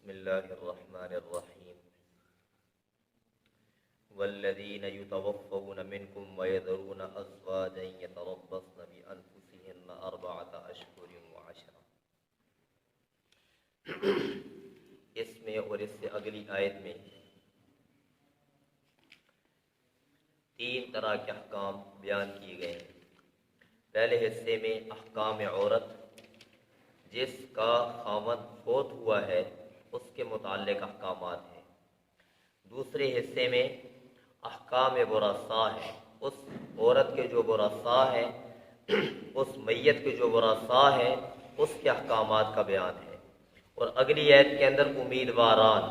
بسم اللہ الرحمن الرحیم والذین یتوفون منکم ویذرون ازواجا یتربصن بانفسہن اربعۃ اشہر وعشرا۔ اس میں اور اس سے اگلی آیت میں تین طرح کے احکام بیان کیے گئے ہیں۔ پہلے حصے میں احکام عورت، جس کا خاوند فوت ہوا ہے اس کے متعلق احکامات ہیں۔ دوسرے حصے میں احکام ورثاء ہے، اس عورت کے جو ورثاء ہے، اس میت کے جو ورثاء ہے اس کے احکامات کا بیان ہے۔ اور اگلی آیت کے اندر امیدواران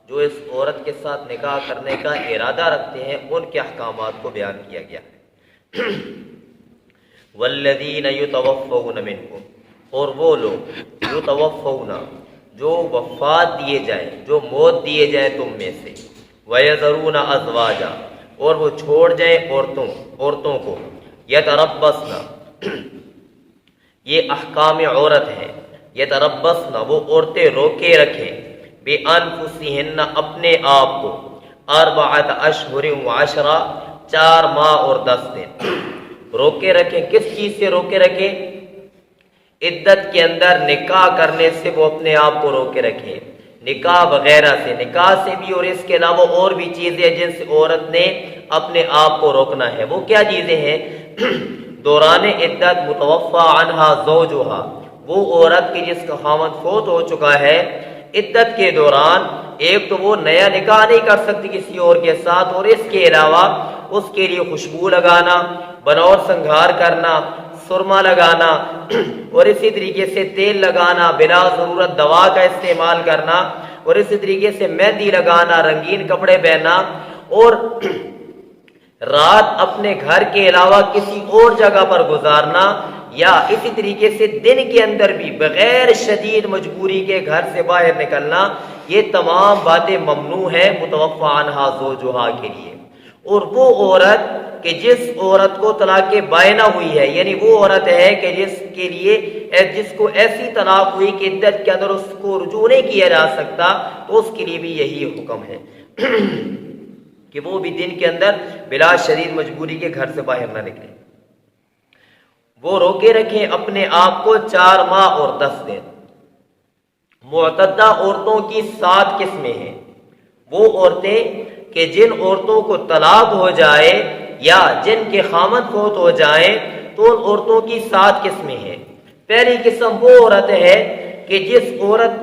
جو اس عورت کے ساتھ نکاح کرنے کا ارادہ رکھتے ہیں ان کے احکامات کو بیان کیا گیا ہے۔ والذین یتوفون منکم، اور وہ لوگ یتوفون جو وفات دیے جائیں، جو موت دیے جائیں تم میں سے، وَيَذَرُونَ أَزْوَاجًا، اور وہ چھوڑ جائیں عورتوں کو، يَتَرَبَّصْنَ، یہ احکام عورت ہے، يَتَرَبَّصْنَ وہ عورتیں روکے رکھیں، بِأَنفُسِهِنَّ اپنے آپ کو، أَرْبَعَةَ أَشْهُرٍ وَعَشْرًا 4 ماہ اور 10 دن روکے رکھیں۔ کس چیز سے روکے رکھیں؟ عدت کے اندر نکاح کرنے سے وہ اپنے آپ کو روکے رکھیں، نکاح وغیرہ سے، نکاح سے بھی اور اس کے علاوہ اور بھی چیزیں جن سے عورت نے اپنے آپ کو روکنا ہے۔ وہ کیا چیزیں ہیں؟ دوران عدت متوفی عنہا زوجہا، وہ عورت کی جس کا خاوند فوت ہو چکا ہے، عدت کے دوران ایک تو وہ نیا نکاح نہیں کر سکتی کسی اور کے ساتھ، اور اس کے علاوہ اس کے لیے خوشبو لگانا، بنور سنگھار کرنا، سرما لگانا اور اسی طریقے سے تیل لگانا، بلا ضرورت دوا کا استعمال کرنا، اور اسی طریقے سے مہندی لگانا، رنگین کپڑے پہننا، اور رات اپنے گھر کے علاوہ کسی اور جگہ پر گزارنا، یا اسی طریقے سے دن کے اندر بھی بغیر شدید مجبوری کے گھر سے باہر نکلنا، یہ تمام باتیں ممنوع ہیں متوفی عنہا زوجہا کے لیے۔ اور وہ عورت کہ جس عورت کو طلاق بائنہ ہوئی ہے، یعنی وہ عورت ہے کہ جس کو ایسی طلاق ہوئی کہ عدت کے اندر اس کو رجوع نہیں کیا جا سکتا، تو اس کے لیے بھی یہی حکم ہے کہ وہ بھی دن کے اندر بلا شدید مجبوری کے گھر سے باہر نہ نکلے۔ وہ روکے رکھیں اپنے آپ کو 4 ماہ اور 10 دن۔ معتدہ عورتوں کی 7 قسمیں ہیں۔ وہ عورتیں کہ جن عورتوں کو طلاق ہو جائے یا جن کے خاوند فوت ہو جائیں، تو ان عورتوں کی 7 قسمیں ہیں۔ پہلی قسم وہ عورت ہے کہ جس عورت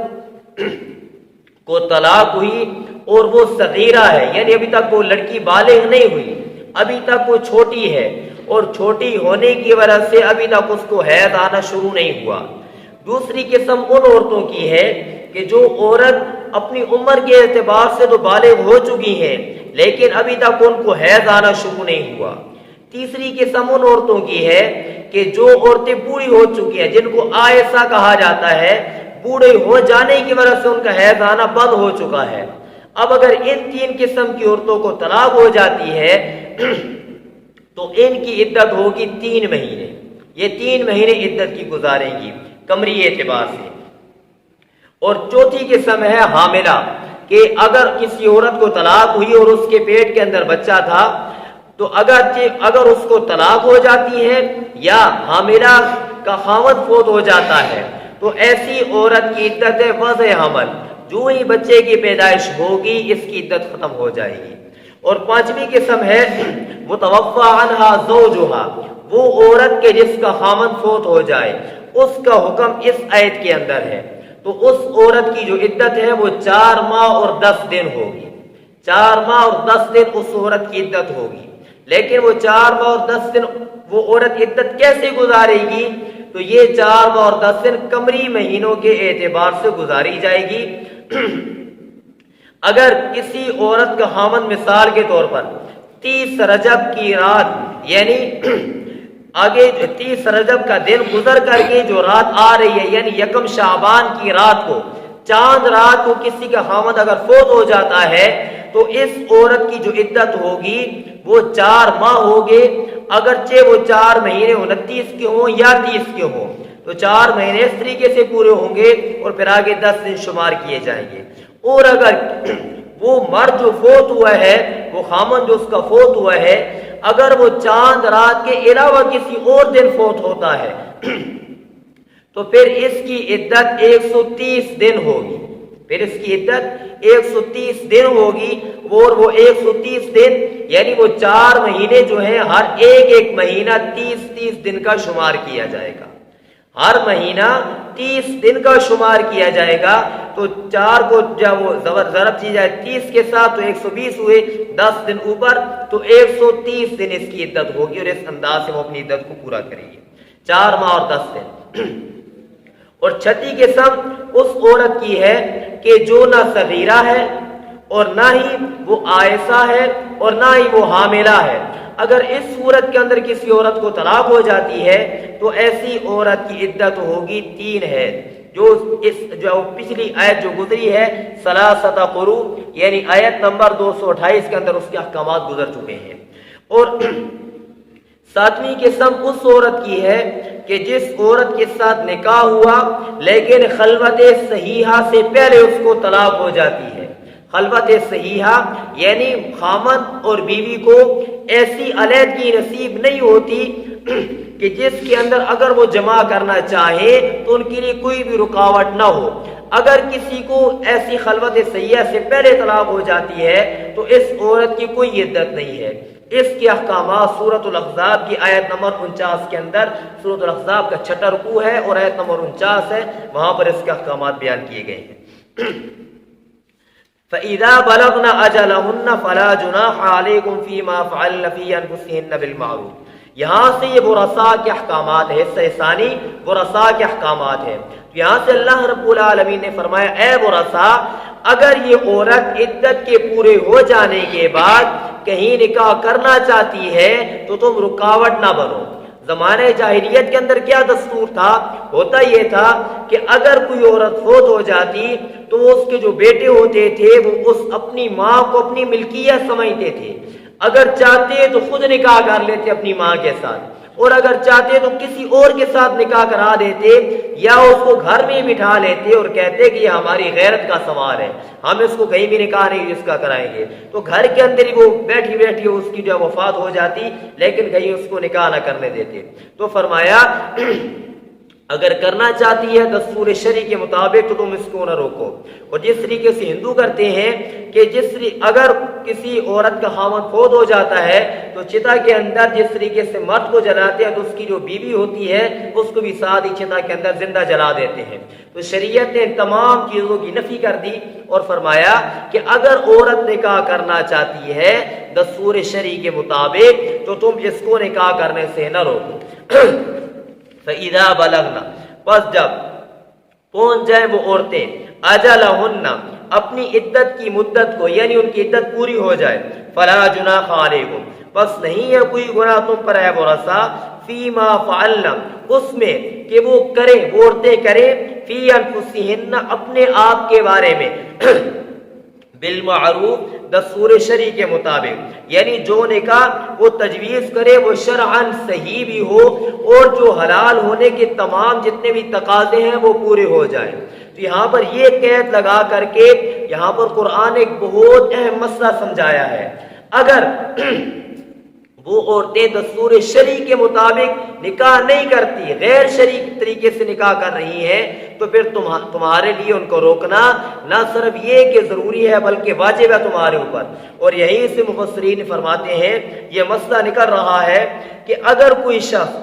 کو طلاق ہوئی اور وہ صغیرہ ہے، یعنی ابھی تک وہ لڑکی بالغ نہیں ہوئی، ابھی تک وہ چھوٹی ہے، اور چھوٹی ہونے کی وجہ سے ابھی تک اس کو حیض آنا شروع نہیں ہوا۔ دوسری قسم ان عورتوں کی ہے کہ جو عورت اپنی عمر کے اعتبار سے تو بالغ ہو چکی ہیں لیکن ابھی تک ان کو حیض آنا شروع نہیں ہوا۔ تیسری قسم ان عورتوں کی ہے کہ جو عورتیں بوڑھی ہو چکی ہیں، جن کو آئسہ کہا جاتا ہے، بوڑھے ہو جانے کی وجہ سے ان کا حیض آنا بند ہو چکا ہے۔ اب اگر ان 3 قسم کی عورتوں کو طلاق ہو جاتی ہے تو ان کی عدت ہوگی 3 مہینے۔ یہ 3 مہینے عدت کی گزاریں گی قمری اعتبار سے۔ اور چوتھی قسم ہے حاملہ، کہ اگر کسی عورت کو طلاق ہوئی اور اس کے پیٹ کے اندر بچہ تھا، تو اگر اس کو طلاق ہو جاتی ہے یا حاملہ کا خاوند فوت ہو جاتا ہے، تو ایسی عورت کی عدت ہے وضع حمل، جو ہی بچے کی پیدائش ہوگی اس کی عدت ختم ہو جائے گی۔ اور 5ویں قسم ہے متوفی عنہا زوجہا، وہ عورت کے جس کا خاوند فوت ہو جائے، اس کا حکم اس آیت کے اندر ہے۔ تو اس عورت کی جو عدت ہے وہ 4 ماہ اور 10 دن ہوگی۔ 4 ماہ اور 10 دن اس عورت کی عدت ہوگی۔ لیکن وہ 4 ماہ اور 10 دن وہ عورت عدت کیسے گزارے گی؟ تو یہ 4 ماہ اور 10 دن قمری مہینوں کے اعتبار سے گزاری جائے گی۔ اگر کسی عورت کا خاوند مثال کے طور پر 30 رجب کی رات، یعنی آگے 30 رجب کا دن گزر کر کے جو رات آ رہی ہے، یعنی 1 شعبان کی رات کو، چاند رات کو کسی کا خاوند اگر فوت ہو جاتا ہے تو اس عورت کی جو عدت ہوگی وہ 4 ماہ ہوگے، اگرچہ وہ 4 مہینے 29 کے ہوں یا 30 کے ہوں۔ تو 4 مہینے اس طریقے سے پورے ہوں گے اور پھر آگے 10 دن شمار کیے جائیں گے۔ اور اگر وہ مرد جو فوت ہوا ہے، وہ خامن جو اس کا فوت ہوا ہے، اگر وہ چاند رات کے علاوہ کسی اور دن فوت ہوتا ہے تو پھر اس کی عدت 130 دن ہوگی، پھر اس کی عدت 130 دن ہوگی، اور وہ 130 دن یعنی وہ 4 مہینے جو ہیں ہر ایک مہینہ 30 دن کا شمار کیا جائے گا، ہر مہینہ 30 دن کا شمار کیا جائے گا۔ تو 4 کو جب وہ ضرب کی جائے 30 کے ساتھ تو 120 ہوئے، 10 دن اوپر تو 130 دن اس کی عدت ہوگی، اور اس انداز سے وہ اپنی عدت کو پورا کرے گی، 4 ماہ اور 10 دن۔ اور چھٹی قسم اس عورت کی ہے کہ جو نہ صغیرہ ہے اور نہ ہی وہ آئسہ ہے اور نہ ہی وہ حاملہ ہے۔ اگر اس صورت کے اندر کسی عورت کو طلاق ہو جاتی ہے تو ایسی عورت کی عدت ہوگی 3 ہے، جو پچھلی آیت جو گزری ہے ثلاثۃ قروء یعنی آیت نمبر 228 کے اندر اس کے احکامات گزر چکے ہیں۔ اور 7ویں قسم اس عورت کی ہے کہ جس عورت کے ساتھ نکاح ہوا لیکن خلوت صحیحہ سے پہلے اس کو طلاق ہو جاتی ہے۔ خلوت صحیحہ یعنی خامد اور بیوی کو ایسی علیحدگی نصیب نہیں ہوتی کہ جس کے اندر اگر وہ جمع کرنا چاہے تو ان کے لیے کوئی بھی رکاوٹ نہ ہو۔ اگر کسی کو ایسی خلوت صحیحہ سے پہلے طلاق ہو جاتی ہے تو اس عورت کی کوئی عدت نہیں ہے۔ اس کے احکامات سورۃ الاحزاب کی آیت نمبر 49 کے اندر، سورۃ الاحزاب کا 6واں رکوع ہے اور آیت نمبر 49 ہے، وہاں پر اس کے احکامات بیان کیے گئے ہیں۔ فَإِذَا بَلَغْنَ أَجَلَهُنَّ فَلَا جُنَاحَ عَلَيْكُمْ فِي مَا فَعَلْنَ فِي أَنفُسِهِنَّ بِالْمَعْرُوفِ۔ یہاں سے یہ ورثاء کے احکامات ہے، حصہ ثانی ورثاء کے احکامات ہیں۔ یہاں سے اللہ رب العالمین نے فرمایا اے ورثاء، اگر یہ عورت عدت کے پورے ہو جانے کے بعد کہیں نکاح کرنا چاہتی ہے تو تم رکاوٹ نہ بنو۔ زمانے جاہلیت کے اندر کیا دستور تھا؟ ہوتا یہ تھا کہ اگر کوئی عورت فوت ہو جاتی تو اس کے جو بیٹے ہوتے تھے وہ اس اپنی ماں کو اپنی ملکیت سمجھتے تھے، اگر چاہتے تو خود نکاح کر لیتے اپنی ماں کے ساتھ، اور اگر چاہتے تو کسی اور کے ساتھ نکاح کرا دیتے یا اس کو گھر میں بٹھا لیتے اور کہتے کہ یہ ہماری غیرت کا سوال ہے، ہم اس کو کہیں بھی نکاح نہیں اس کا کرائیں گے۔ تو گھر کے اندر ہی وہ بیٹھی بیٹھی اس کی جو وفات ہو جاتی لیکن کہیں اس کو نکاح نہ کرنے دیتے۔ تو فرمایا اگر کرنا چاہتی ہے دستور شرعی کے مطابق تو تم اس کو نہ روکو۔ اور جس طریقے سے ہندو کرتے ہیں کہ اگر کسی عورت کا خاوند فوت ہو جاتا ہے تو چتا کے اندر جس طریقے سے مرد کو جلاتے ہیں تو اس کی جو بیوی ہوتی ہے اس کو بھی ساتھ ہی چتا کے اندر زندہ جلا دیتے ہیں۔ تو شریعت نے تمام چیزوں کی نفی کر دی اور فرمایا کہ اگر عورت نکاح کرنا چاہتی ہے دستور شرعی کے مطابق تو تم اس کو نکاح کرنے سے نہ روکو۔ فَإِذَا بَلَغْنَا، پس جب پہنچ جائیں وہ عورتیں اجلہن اپنی عدت کی مدت کو یعنی ان کی عدت پوری ہو جائے، فَلَا جُنَاحَ عَلَيْكُمْ، بس نہیں ہے کوئی گناہ تم پر اے ورثاء، فِيمَا فَعَلْنَا، اس میں کہ وہ کریں، وہ عورتیں کریں، فِي أَنفُسِهِنَّ اپنے آپ کے بارے میں، بالمعروف دستور شرعی کے مطابق، یعنی جو نکاح وہ تجویز کرے وہ شرعاً صحیح بھی ہو اور جو حلال ہونے کے تمام جتنے بھی تقاضے ہیں وہ پورے ہو جائیں۔ تو یہاں پر یہ قید لگا کر کے یہاں پر قرآن ایک بہت اہم مسئلہ سمجھایا ہے۔ اگر وہ عورتیں دستور شرعی کے مطابق نکاح نہیں کرتی، غیر شرعی طریقے سے نکاح کر رہی ہیں، تو پھر تمہارے لیے ان کو روکنا نہ صرف یہ کہ ضروری ہے بلکہ واجب ہے تمہارے اوپر۔ اور یہیں سے مفسرین فرماتے ہیں یہ مسئلہ نکل رہا ہے کہ اگر کوئی شخص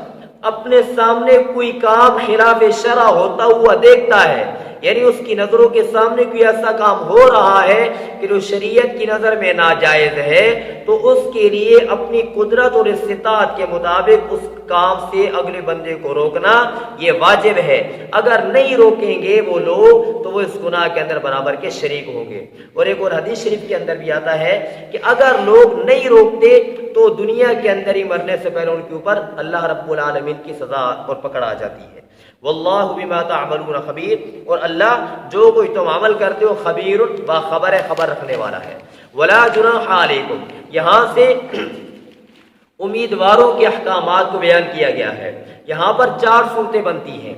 اپنے سامنے کوئی کام خلاف شرع ہوتا ہوا دیکھتا ہے، یعنی اس کی نظروں کے سامنے کوئی ایسا کام ہو رہا ہے کہ جو شریعت کی نظر میں ناجائز ہے، تو اس کے لیے اپنی قدرت اور استطاعت کے مطابق اس کام سے اگلے بندے کو روکنا یہ واجب ہے۔ اگر نہیں روکیں گے وہ لوگ تو وہ اس گناہ کے اندر برابر کے شریک ہوں گے۔ اور ایک اور حدیث شریف کے اندر بھی آتا ہے کہ اگر لوگ نہیں روکتے تو دنیا کے اندر ہی مرنے سے پہلے ان کے اوپر اللہ رب العالمین کی سزا اور پکڑ آ جاتی ہے۔ واللہ بما تعملون خبیر، اور اللہ جو کوئی تم عمل کرتے ہو خبیر باخبر ہے، خبر رکھنے والا ہے۔ ولا جناح علیکم، یہاں سے امیدواروں کے احکامات کو بیان کیا گیا ہے۔ یہاں پر 4 صورتیں بنتی ہیں۔